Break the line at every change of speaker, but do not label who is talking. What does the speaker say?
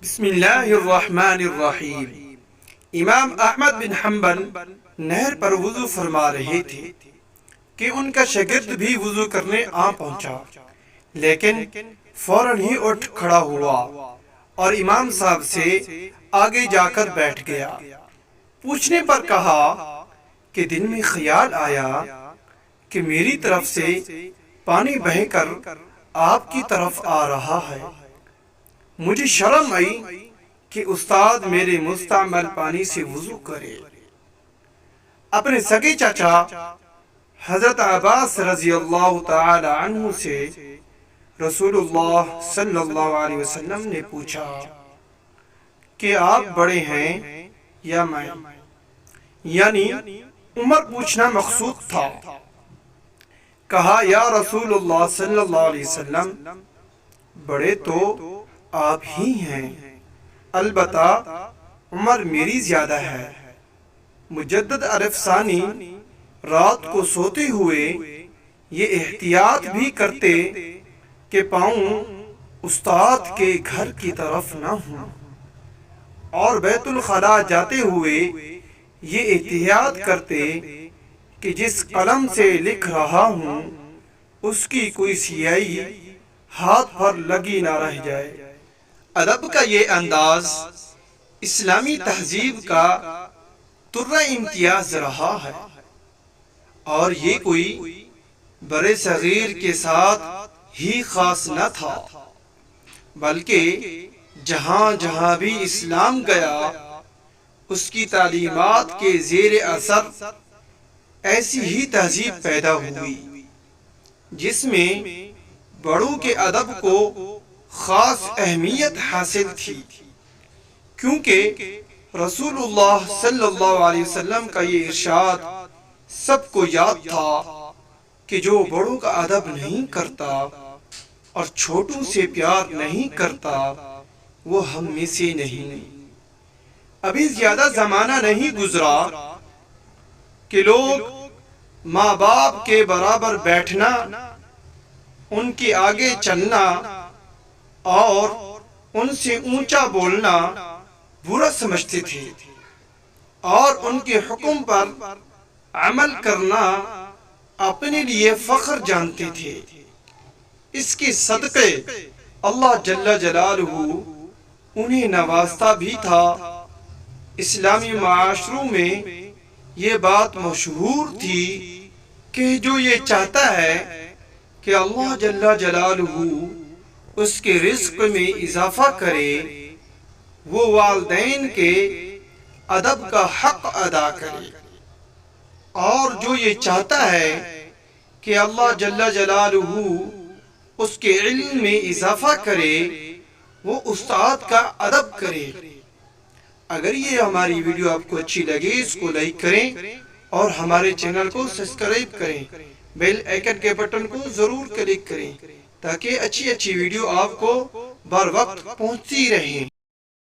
بسم اللہ الرحمن الرحیم۔ امام احمد بن حنبل نہر پر وضو فرما رہے تھے کہ ان کا شاگرد بھی وضو کرنے آ پہنچا، لیکن فوراً ہی اٹھ کھڑا ہوا اور امام صاحب سے آگے جا کر بیٹھ گیا۔ پوچھنے پر کہا کہ دل میں خیال آیا کہ میری طرف سے پانی بہہ کر آپ کی طرف آ رہا ہے۔ مجھے شرم آئی کہ استاد میرے مستعمل پانی سے وضو کرے۔ اپنے سگے چچا حضرت عباس رضی اللہ تعالی عنہ سے رسول اللہ صلی اللہ علیہ وسلم نے پوچھا کہ آپ بڑے ہیں یا میں؟ یعنی عمر پوچھنا مقصود تھا۔ کہا یا رسول اللہ صلی اللہ علیہ وسلم، بڑے تو آپ ہی ہیں، البتہ عمر میری زیادہ ہے۔ مجدد عرف ثانی رات کو سوتے ہوئے یہ احتیاط بھی کرتے کہ پاؤں استاد کے گھر کی طرف نہ ہوں، اور بیت الخلاء جاتے ہوئے یہ احتیاط کرتے کہ جس قلم سے لکھ رہا ہوں اس کی کوئی سیاہی ہاتھ پر لگی نہ رہ جائے۔ ادب کا یہ انداز اسلامی تہذیب کا ترہ امتیاز رہا ہے، اور یہ کوئی بڑے صغیر کے ساتھ ہی خاص نہ تھا، بلکہ جہاں جہاں بھی اسلام گیا اس کی تعلیمات کے زیر اثر ایسی ہی تہذیب پیدا ہوئی جس میں بڑوں کے ادب کو خاص اہمیت حاصل تھی، کیونکہ رسول اللہ صلی اللہ علیہ وسلم کا یہ ارشاد سب کو یاد تھا کہ جو بڑوں کا ادب نہیں کرتا اور چھوٹوں سے پیار نہیں کرتا وہ ہم میں سے نہیں۔ ابھی زیادہ زمانہ نہیں گزرا کہ لوگ ماں باپ کے برابر بیٹھنا، ان کے آگے چلنا اور ان سے اونچا بولنا برا سمجھتے تھے، اور ان کے حکم پر عمل کرنا اپنے لیے فخر جانتے تھے۔ اس کے صدقے اللہ جل جلالہ انہیں نوازتا بھی تھا۔ اسلامی معاشروں میں یہ بات مشہور تھی کہ جو یہ چاہتا ہے کہ اللہ جل جلالہ اس کے رزق میں اضافہ کرے، وہ والدین کے ادب کا حق ادا کرے، اور جو یہ چاہتا ہے کہ اللہ جل جلالہ اس کے علم میں اضافہ کرے، وہ استاد کا ادب کرے۔ اگر یہ ہماری ویڈیو آپ کو اچھی لگے اس کو لائک کریں اور ہمارے چینل کو سبسکرائب کریں، بیل آئیکن کے بٹن کو ضرور کلک کریں تاکہ اچھی ویڈیو آپ کو بر وقت پہنچتی رہیں۔